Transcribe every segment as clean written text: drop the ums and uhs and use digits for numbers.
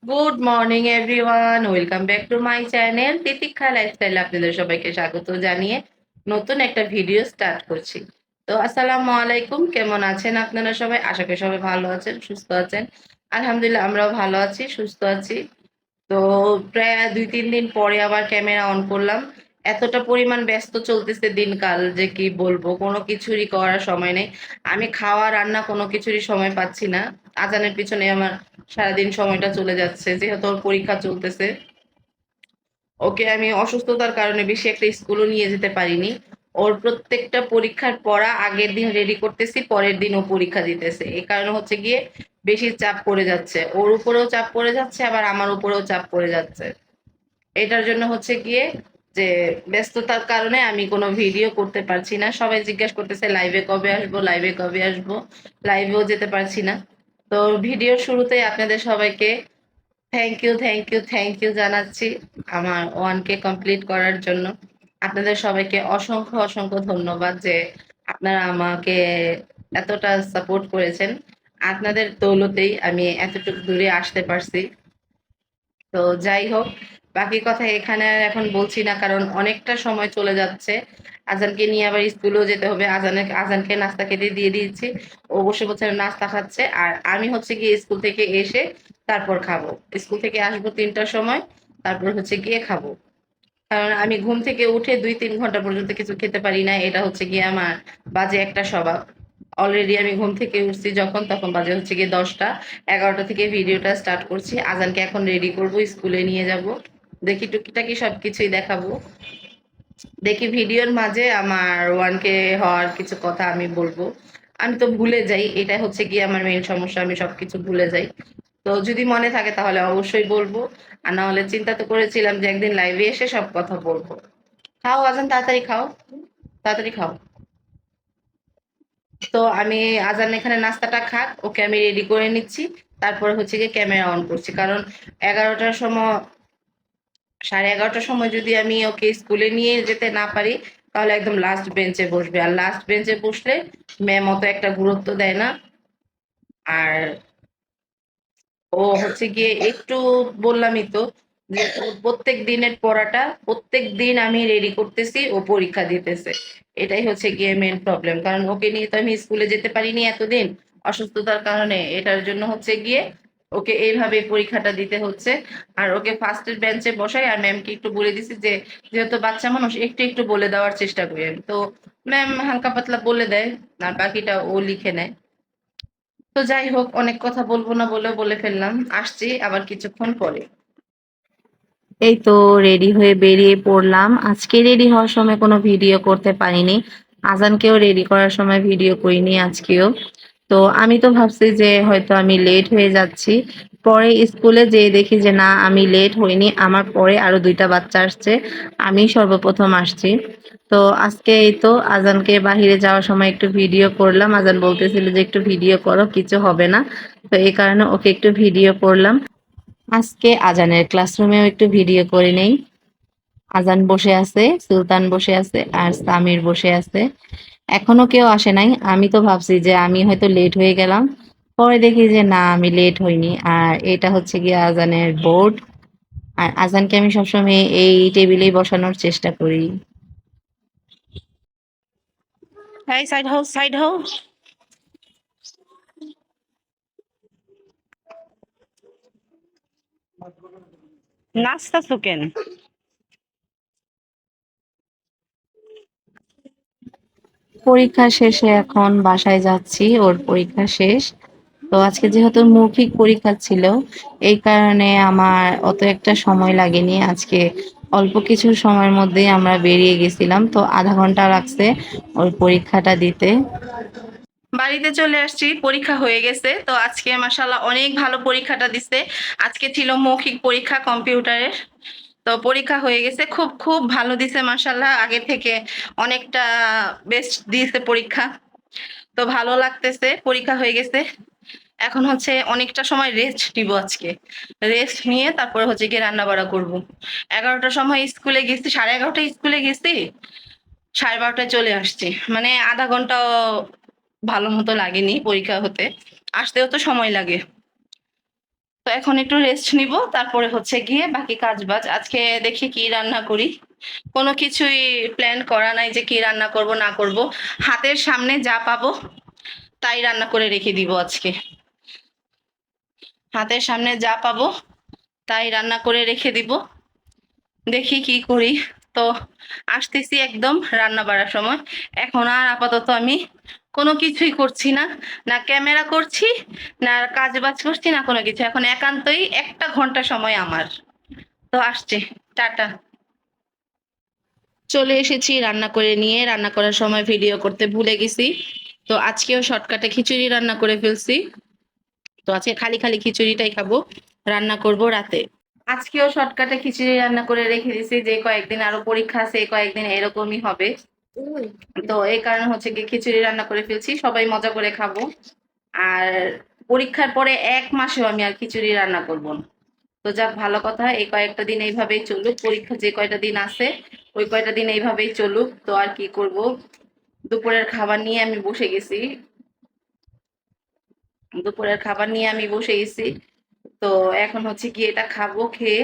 Good morning everyone, welcome back to my channel Titiksha Lifestyle. আপনাদের সবাইকে স্বাগত জানিয়ে নতুন একটা ভিডিও স্টার্ট করছি। তো আসসালামু আলাইকুম, কেমন আছেন আপনারা সবাই? আশা করি সবাই ভালো আছেন, সুস্থ আছেন। আলহামদুলিল্লাহ, আমরাও ভালো আছি, সুস্থ আছি। তো প্রায় 2-3 দিন পরে আবার ক্যামেরা অন করলাম। এতটা পরিমাণ ব্যস্ত চলতেছে দিনকাল যে কি বলবো, কোনো কিছুরই করার সময় নেই। আমি খাওয়া রান্না কোনো কিছুরই সময় পাচ্ছি না। আজানের পিছনে আমার সারাদিন সময়টা চলে যাচ্ছে, যেহেতু ওর পরীক্ষা চলতেছে। ওকে আমি অসুস্থতার কারণে বেশি একটা স্কুলও নিয়ে যেতে পারিনি। ওর প্রত্যেকটা পরীক্ষার পড়া আগের দিন রেডি করতেছি, পরের দিন ও পরীক্ষা দিতেছে। এই কারণে হচ্ছে গিয়ে বেশি চাপ পড়ে যাচ্ছে, ওর উপরেও চাপ পড়ে যাচ্ছে, আবার আমার উপরেও চাপ পড়ে যাচ্ছে। এটার জন্য হচ্ছে গিয়ে যে ব্যস্ততার কারণে আমি কোনো ভিডিও করতে পারছি না। সবাই জিজ্ঞাসা করতেছে লাইভে কবে আসবো, লাইভে কবে আসবো। লাইভেও যেতে পারছি না। তো ভিডিওর শুরুতেই আপনাদের সবাইকে thank you, thank you, thank you জানাচ্ছি আমার 1K কমপ্লিট করার জন্য। আপনাদের সবাইকে অসংখ্য অসংখ্য ধন্যবাদ যে আপনারা আমাকে এতটা সাপোর্ট করেছেন। আপনাদের দৌলতেই আমি এতটুকু দূরে আসতে পারছি। তো যাই হোক, বাকি কথা এখানে আর এখন বলছি না, কারণ অনেকটা সময় চলে যাচ্ছে। আজানকে নিয়ে আবার স্কুলেও যেতে হবে। আজানকে নাস্তা খেতে দিয়ে দিয়েছি। ও বসে বসে নাস্তা খাচ্ছে, আর আমি হচ্ছে গিয়ে স্কুল থেকে এসে তারপর খাবো। স্কুল থেকে আসবো 3টার সময়, তারপর হচ্ছে গিয়ে খাবো। কারণ আমি ঘুম থেকে উঠে 2-3 ঘন্টা পর্যন্ত কিছু খেতে পারি না, এটা হচ্ছে গিয়ে আমার বাজে একটা স্বভাব। অলরেডি আমি ঘুম থেকে উঠছি যখন, তখন বাজে হচ্ছে গিয়ে 10টা। 11টা থেকে ভিডিওটা স্টার্ট করছি। আজানকে এখন রেডি করব, স্কুলে নিয়ে যাব। দেখি টুকিটাকি সবকিছুই দেখাবো। দেখি ভিডিওর মাঝে আমার 1K হওয়ার কিছু কথা আমি বলবো। আমি তো ভুলে যাই, এটা হচ্ছে গিয়ে আমার মেইন সমস্যা, আমি সবকিছু ভুলে যাই। তো যদি মনে থাকে তাহলে অবশ্যই বলবো। আর না হলে চিন্তা তো করেছিলাম যে একদিন লাইভে এসে সব কথা বলবো। খাও আজান, তাড়াতাড়ি খাও, তাড়াতাড়ি খাও। তো আমি আজান এখানে নাস্তাটা খাক, ওকে আমি রেডি করে নিচ্ছি। তারপরে হচ্ছে গিয়ে ক্যামেরা অন করছি, কারণ 11টার সময়, 11:30টার সময় যদি আমি ওকে স্কুলে নিয়ে যেতে না পারি, তাহলে একদম লাস্ট বেঞ্চে বসবে। আর লাস্ট বেঞ্চে বসলে ম্যাম অত একটা গুরুত্ব দেয় না। আর ও হচ্ছে গিয়ে একটু, বললামই তো যে ওর প্রত্যেক দিনের পড়াটা প্রত্যেক দিন আমি রেডি করতেছি, ও পরীক্ষা দিতেছে। এটাই হচ্ছে গিয়ে মেন প্রবলেম, কারণ ওকে নিয়ে তো আমি স্কুলে যেতে পারিনি এতদিন অসুস্থতার কারণে। এটার জন্য হচ্ছে গিয়ে ওকে এইভাবে পরীক্ষাটা দিতে হচ্ছে। আর ওকে ফার্স্টের বেঞ্চে বসাই, আর ম্যামকে একটু বলে দিছি যে যেহেতু বাচ্চা মানুষ একটু একটু বলে দেওয়ার চেষ্টা করি আমি। তো ম্যাম হালকা পাতলা বলে দেয়, আর বাকিটা ও লিখে নেয়। তো যাই হোক, অনেক কথা বলবো না বলেও বলে ফেললাম। আসছি আবার কিছুক্ষণ পরে। এই তো রেডি হয়ে বেরিয়ে পড়লাম। আজকে রেডি হওয়ার সময় কোনো ভিডিও করতে পারিনি। আজানকেও রেডি করার সময় ভিডিও করিনি আজকেও। তো আমি তো ভাবছি যে হয়তো আমি লেট হয়ে যাচ্ছি। পরে স্কুলে যেয়ে দেখি যে না, আমি লেট হইনি, আমার পরে আরো 2টা বাচ্চা আসছে, আমি সর্বপ্রথম আসছি। তো আজকে এই তো আজানকে বাহিরে যাওয়ার সময় একটু ভিডিও করলাম। আজান বলতেছিল যে একটু ভিডিও করো, কিছু হবে না। তো এই কারণে ওকে একটু ভিডিও করলাম। আজকে আজানের ক্লাসরুমেও একটু ভিডিও করে নেই। আজান বসে আছে, সুলতান বসে আছে, আর সামির বসে আছে। এখনো কেউ আসে নাই। আমি তো ভাবছি যে আমি হয়তো লেট হয়ে গেলাম, পরে দেখি যে না, আমি লেট হইনি। আর এটা হচ্ছে গিয়ে আজানের বোর্ড। আর আজানকে আমি সবসময় এই টেবিলেই বসানোর চেষ্টা করি। এই সাইড হও, সাইড হও। নাচতাছো কেন? পরীক্ষা শেষে এখন বাসায় যাচ্ছি, ওর পরীক্ষা শেষ। তো আজকে যেহেতু মৌখিক পরীক্ষা ছিল, এই কারণে আমার অত একটা সময় লাগেনি আজকে। অল্প কিছু সময়ের মধ্যেই আমরা বেরিয়ে গেছিলাম। তো আধা ঘন্টা লাগছে ওর পরীক্ষাটা দিতে। বাড়িতে চলে আসছি, পরীক্ষা হয়ে গেছে। তো আজকে মাশাআল্লাহ অনেক ভালো পরীক্ষাটা দিছে। আজকে ছিল মৌখিক পরীক্ষা কম্পিউটারের। তো পরীক্ষা হয়ে গেছে, খুব খুব ভালো দিছে মাশাআল্লাহ, আগে থেকে অনেকটা বেস্ট দিয়েছে পরীক্ষা। তো ভালো লাগতেছে, পরীক্ষা হয়ে গেছে। এখন হচ্ছে অনেকটা সময় রেস্ট নিব আজকে। রেস্ট নিয়ে তারপরে হচ্ছে গিয়ে রান্না বাড়া করবো। 11টার সময় স্কুলে গেছি, 11:30টায় স্কুলে গেছি, 12:30টায় চলে আসছি। মানে আধা ঘন্টাও ভালো মতো লাগেনি পরীক্ষা হতে। আসতেও তো সময় লাগে। তো এখন একটু রেস্ট নিব, তারপরে হচ্ছে গিয়ে বাকি কাজ বাজ। আজকে দেখি কি রান্না করি, কোনো কিছুই প্ল্যান করা নাই যে কি রান্না করব না করব। হাতের সামনে যা পাবো তাই রান্না করে রেখে দিব আজকে। হাতের সামনে যা পাবো তাই রান্না করে রেখে দিব, দেখি কি করি। তো আসতেছি একদম রান্না বাড়ার সময়। এখন আর আপাতত আমি কোনো কিছুই করছি না, না ক্যামেরা করছি, না কাজ বাজ করছি, না কোনো কিছু। এখন একান্তই 1 ঘন্টা সময় আমার। তো আসছে, টাটা। চলে এসেছি রান্না করে নিয়ে। রান্না করার সময় ভিডিও করতে ভুলে গেছি, তো আজকেও শর্টকাটে খিচুড়ি রান্না করে ফেলছি। তো আজকে খালি খালি খিচুড়িটাই খাবো, রান্না করব রাতে। আজকেও শর্টকাটে খিচুড়ি রান্না করে রেখে দিছি, যে কয়েকদিন আরো পরীক্ষা আছে, এই কয়েকদিন এরকমই হবে। তো এই কারণে হচ্ছে কি খিচুড়ি রান্না করে ফেলছি, সবাই মজা করে খাবো। আর পরীক্ষার পরে 1 মাসেও আমি আর খিচুড়ি রান্না করব না। তো যাক, ভালো কথা, এই কয়েকটা দিন এইভাবেই চলুক। পরীক্ষা যে কয়টা দিন আছে ওই কয়টা দিন এইভাবেই চলুক। তো আর কি করব, দুপুরের খাবার নিয়ে আমি বসে গেছি। দুপুরের খাবার নিয়ে আমি বসে গেছি। তো এখন হচ্ছে কি এটা খাবো, খেয়ে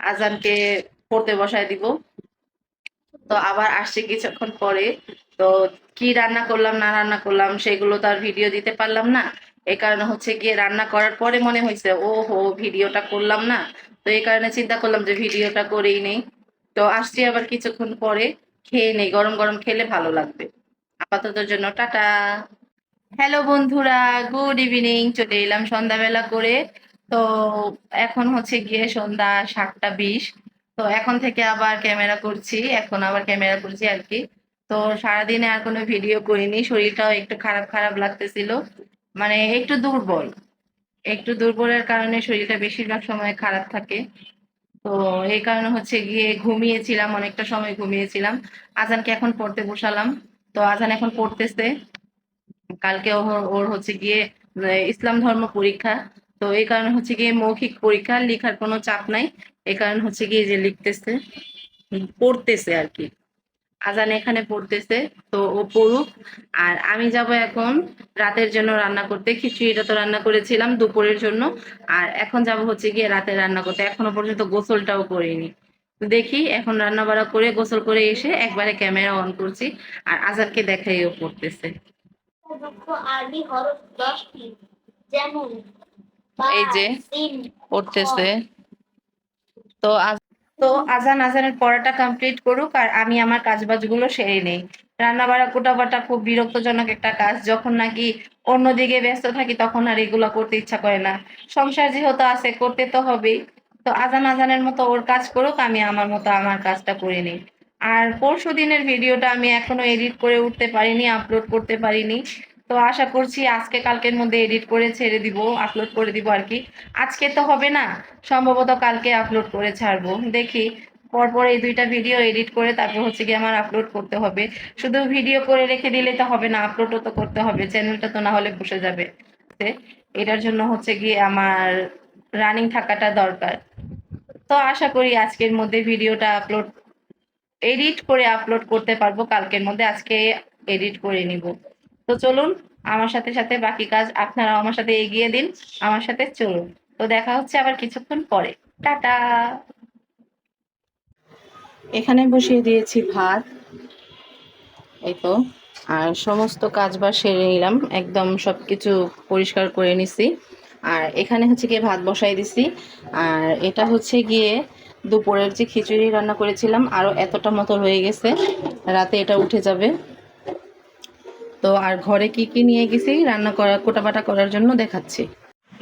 আজানকে পড়তে বসায় দিব। তো আবার আসছে কিছুক্ষণ পরে। তো কি রান্না করলাম না রান্না করলাম সেগুলো তো আর ভিডিও দিতে পারলাম না। এই কারণে হচ্ছে গিয়ে রান্না করার পরে মনে হয়েছে ও হো ভিডিওটা করলাম না। তো এই কারণে চিন্তা করলাম যে ভিডিওটা করেই নেই। তো আসছি আবার কিছুক্ষণ পরে, খেয়ে নেই, গরম গরম খেলে ভালো লাগবে। আপাততর জন্য টাটা। হ্যালো বন্ধুরা, গুড ইভিনিং। চলে এলাম সন্ধ্যাবেলা করে। তো এখন হচ্ছে গিয়ে সন্ধ্যা 7টা 20। তো এখন থেকে আবার ক্যামেরা করছি, এখন আবার ক্যামেরা করছি আর কি। তো সারাদিনে আর কোনো ভিডিও করিনি, শরীরটাও একটু খারাপ খারাপ লাগতেছিল, মানে একটু দুর্বল। একটু দুর্বলের কারণে শরীরটা বেশিরভাগ সময় খারাপ থাকে। তো এই কারণে হচ্ছে গিয়ে ঘুমিয়েছিলাম, অনেকটা সময় ঘুমিয়েছিলাম। আজানকে এখন পড়তে বসালাম। তো আজান এখন পড়তেছে। কালকে ওর হচ্ছে গিয়ে ইসলাম ধর্ম পরীক্ষা। তো এই কারণে হচ্ছে গিয়ে মৌখিক পরীক্ষা, লেখার কোনো চাপ নাই। এই কারণে হচ্ছে গিয়ে যে লিখতেছে, পড়তেছে আর কি। আজান এখানে পড়তেছে, তো ও পড়ুক। আর আমি যাব এখন রাতের জন্য রান্না করতে। খিচুড়িটা তো রান্না করেছিলাম দুপুরের জন্য, আর এখন যাব হচ্ছে গিয়ে রাতে রান্না করতে। এখনো পর্যন্ত গোসলটাও করিনি। তো দেখি এখন রান্না বাড়া করে গোসল করে এসে একবারে ক্যামেরা অন করছি, আর আজানকে দেখাই ও পড়তেছে। আরবি হরফ 10টি, যেমন এই যে পড়তেছে। তো তো আজানের পড়াটা কমপ্লিট করুক, আর আমি আমার কাজবাজগুলো সেরে নেই। রান্না বাড়া কুটাবাটা খুব বিরক্তজনক একটা কাজ, যখন নাকি অন্যদিকে ব্যস্ত থাকি তখন আর এগুলো করতে ইচ্ছা করে না। সংসার যেহেতু আছে, করতে তো হবেই। তো আজানের মতো ওর কাজ করুক, আমি আমার মতো আমার কাজটা করে নিই। আর পরশু দিনের ভিডিওটা আমি এখনো এডিট করে উঠতে পারিনি, আপলোড করতে পারিনি। তো আশা করছি আজকে কালকের মধ্যে এডিট করে ছেড়ে দিব, আপলোড করে দিব আর কি। আজকে তো হবে না, সম্ভবত কালকে আপলোড করে ছাড়বো, দেখি। পরপর এই 2টা ভিডিও এডিট করে তারপর হচ্ছে গিয়ে আমার আপলোড করতে হবে। শুধু ভিডিও করে রেখে দিলে তো হবে না, আপলোডও তো করতে হবে, চ্যানেলটা তো না হলে বসে যাবে। এটার জন্য হচ্ছে গিয়ে আমার রানিং থাকাটা দরকার। তো আশা করি আজকের মধ্যে ভিডিওটা আপলোড এডিট করে আপলোড করতে পারবো কালকের মধ্যে। আজকে এডিট করে নিব। তো চলুন, আমার সাথে সাথে বাকি কাজ আপনারাও আমার সাথে এগিয়ে দিন, আমার সাথে চলুন। তো দেখা হচ্ছে আবার কিছুক্ষণ পরে, টাটা। এখানে বসিয়ে দিয়েছি ভাত, এই তো। আর সমস্ত কাজ বাজ সেরে নিলাম, একদম সবকিছু পরিষ্কার করে নিছি। আর এখানে হচ্ছে গিয়ে ভাত বসাই দিছি। আর এটা হচ্ছে গিয়ে দুপুরের যে খিচুড়ি রান্না করেছিলাম, আরো এতটা মতো রয়ে গেছে, রাতে এটা উঠে যাবে। তো আর ঘরে কি কি নিয়ে গেছি রান্না করা কোটাবাটা করার জন্য দেখাচ্ছি।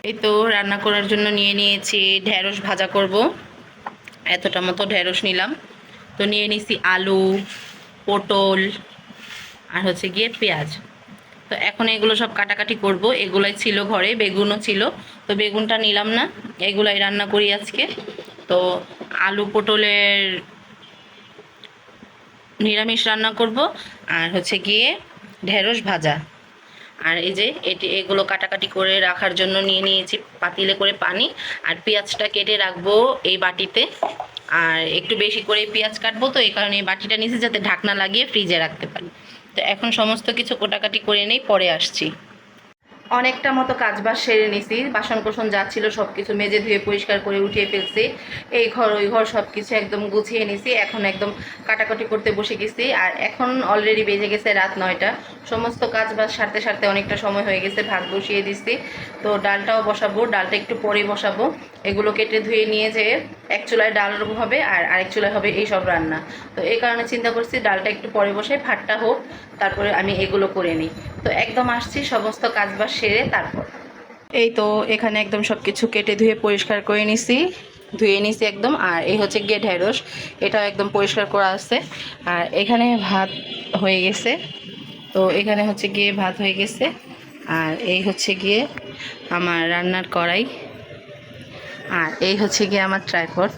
এই তো রান্না করার জন্য নিয়ে নিয়েছি ঢেঁড়স ভাজা করব। এতটা মতো ঢেঁড়স নিলাম। তো নিয়ে নিছি আলু, পটল, আর হচ্ছে গিয়ে পেঁয়াজ। তো এখন এগুলো সব কাটাকাটি করব। এগুলাই ছিল ঘরে, বেগুনও ছিল, তো বেগুনটা নিলাম না, এগুলাই রান্না করি আজকে। তো আলু পটলের নিরামিষ রান্না করব, আর হচ্ছে গিয়ে ঢেঁড়স ভাজা। আর এই যে এগুলো কাটাকাটি করে রাখার জন্য নিয়ে নিয়েছি পাতিলে করে পানি। আর পেঁয়াজটা কেটে রাখবো এই বাটিতে। আর একটু বেশি করে পেঁয়াজ কাটবো, তো এই কারণে এই বাটিটা নিচে যাতে ঢাকনা লাগিয়ে ফ্রিজে রাখতে পারি। তো এখন সমস্ত কিছু কোটাকাটি করে নেই, পরে আসছি। অনেকটা মতো কাজবাজ সেরে নিছি, বাসন কোসন যা ছিল সব কিছু মেজে ধুয়ে পরিষ্কার করে উঠিয়ে ফেলছি। এই ঘর ওই ঘর সব কিছু একদম গুছিয়ে নিছি। এখন একদম কাটাকাটি করতে বসে গেছি। আর এখন অলরেডি বেজে গেছে রাত 9টা। সমস্ত কাজবাজ সারতে সারতে অনেকটা সময় হয়ে গেছে। ভাত বসিয়ে দিছি। তো ডালটাও বসাবো, ডালটা একটু পরে বসাবো। এগুলো কেটে ধুয়ে নিয়ে যেয়ে এক চুলায় ডাল হবে আর আরেক চুলায় হবে এই সব রান্না। তো এই কারণে চিন্তা করছি ডালটা একটু পরে বসে ভাতটা হোক, তারপরে আমি এগুলো করে নিই। তো একদম আসছি সমস্ত কাজবাজ সেরে তারপর। এই তো এখানে একদম সব কিছু কেটে ধুয়ে পরিষ্কার করে ধুয়ে নিছি একদম। আর এই হচ্ছে গিয়ে ঢেঁড়স, এটাও একদম পরিষ্কার করা আছে। আর এখানে ভাত হয়ে গেছে। তো এখানে হচ্ছে গিয়ে ভাত হয়ে গেছে। আর এই হচ্ছে গিয়ে আমার রান্নার কড়াই। আর এই হচ্ছে গিয়ে আমার ট্রাইপড।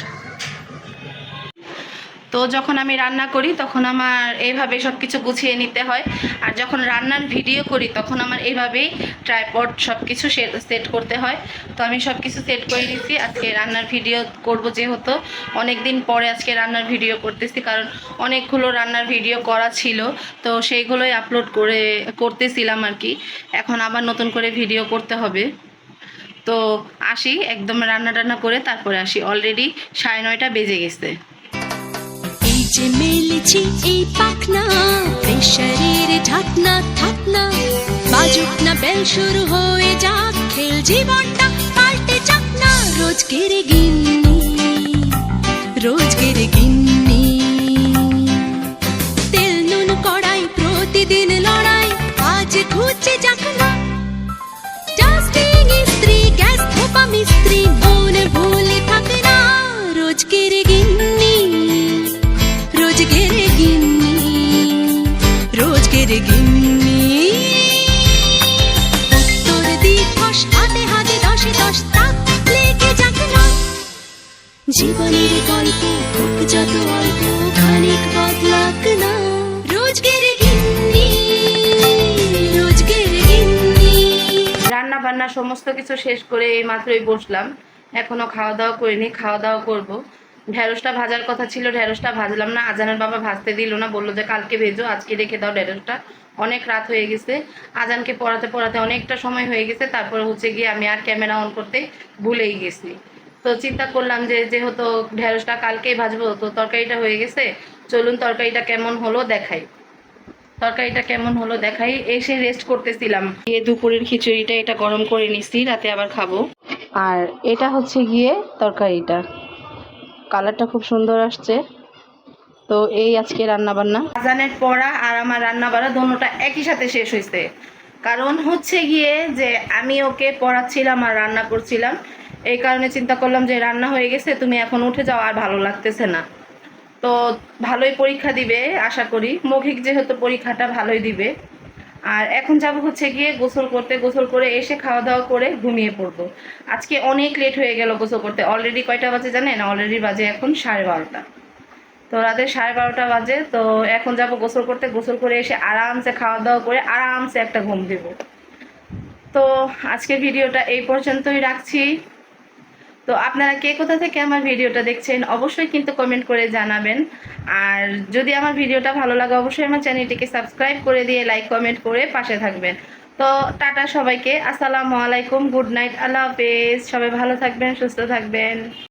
তো যখন আমি রান্না করি তখন আমার এইভাবে সব কিছু গুছিয়ে নিতে হয়। আর যখন রান্নার ভিডিও করি তখন আমার এইভাবেই ট্রাইপড সব কিছু সেট করতে হয়। তো আমি সব কিছু সেট করে নিয়েছি। আজকে রান্নার ভিডিও করব, যেহেতু অনেক দিন পরে আজকে রান্নার ভিডিও করতেছি, কারণ অনেকগুলো রান্নার ভিডিও করা ছিল। তো সেইগুলোই আপলোড করতেছিলাম আর কি। এখন আবার নতুন করে ভিডিও করতে হবে। তো আসি একদম রান্না টান্না করে তারপরে আসি। অলরেডি 9:30 বেজে গেছে। যে মেলেছি এই পাখনা, প্রেশারের ঢাকনা থাকনা, বাজুক না বেল শুরু হয়ে যাক, খেল জীবনটা পাল্টে যাক না। রোজকের গিন্নি, রোজকের গিন্নি, তেল নুন কড়াই প্রতিদিন লড়াই, আজ খুঁজে যাক না। ডাস্টিং ইস্ত্রি, গ্যাস ধোপা মিস্ত্রি, মন ভুলে থাকে না। রোজকের গিন্নি, রোজকের গিন্নি, রোজকের গিন্নি। উত্তর দিবস হাতে হাতে 10-10 তাক লেগে যাক না। জীবনের গল্প হোক যত অল্প, খানিক বদলাক না। রোজকের গিন্নি, রোজকের গিন্নি। রান্না বান্না সমস্ত কিছু শেষ করে এই মাত্রই বসলাম। এখনো খাওয়া দাওয়া করিনি, খাওয়া দাওয়া করবো। ঢেঁড়সটা ভাজার কথা ছিল, ঢেঁড়সটা ভাজলাম না। আজানের বাবা ভাজতে দিল না, বললো যে কালকে ভেজো, আজকে রেখে দাও ঢেঁড়সটা। অনেক রাত হয়ে গেছে, আজানকে পড়াতে পড়াতে অনেকটা সময় হয়ে গেছে। তারপরে হচ্ছে গিয়ে আমি আর ক্যামেরা অন করতে ভুলেই গেছি। তো চিন্তা করলাম যে যেহেতু ঢেঁড়সটা কালকেই ভাজবো, তো তরকারিটা হয়ে গেছে, চলুন তরকারিটা কেমন হলো দেখাই। এসে রেস্ট করতেছিলাম। দুপুরের খিচুড়িটা এটা গরম করে নিছি, রাতে আবার খাবো। আর এটা হচ্ছে গিয়ে তরকারিটা, কালারটা খুব সুন্দর আসছে। তো এই আজকে রান্না বান্না, আজানের পড়া আর আমার রান্না বান্না দোনোটা একই সাথে শেষ হয়েছে। কারণ হচ্ছে গিয়ে যে আমি ওকে পড়াচ্ছিলাম আর রান্না করছিলাম। এই কারণে চিন্তা করলাম যে রান্না হয়ে গেছে, তুমি এখন উঠে যাও, আর ভালো লাগতেছে না। তো ভালোই পরীক্ষা দিবে আশা করি, মৌখিক যেহেতু পরীক্ষাটা ভালোই দিবে। আর এখন যাব হচ্ছে গিয়ে গোসল করতে, গোসল করে এসে খাওয়া দাওয়া করে ঘুমিয়ে পড়বো। আজকে অনেক লেট হয়ে গেল গোসল করতে। অলরেডি কয়টা বাজে জানেন? অলরেডি বাজে এখন 12:30। তো রাতে 12:30 বাজে। তো এখন যাব গোসল করতে, গোসল করে এসে আরামসে খাওয়া দাওয়া করে আরামসে একটা ঘুম দেব। তো আজকে ভিডিওটা এই পর্যন্তই রাখছি। তো আপনারা কে কোথা থেকে আমার ভিডিওটা দেখছেন অবশ্যই কিন্তু কমেন্ট করে জানাবেন। আর যদি আমার ভিডিওটা ভালো লাগে অবশ্যই আমার চ্যানেলটিকে সাবস্ক্রাইব করে দিয়ে লাইক কমেন্ট করে পাশে থাকবেন। তো টাটা সবাইকে, আসসালামু আলাইকুম, গুড নাইট, আল্লাহ হাফেজ। সবাই ভালো থাকবেন, সুস্থ থাকবেন।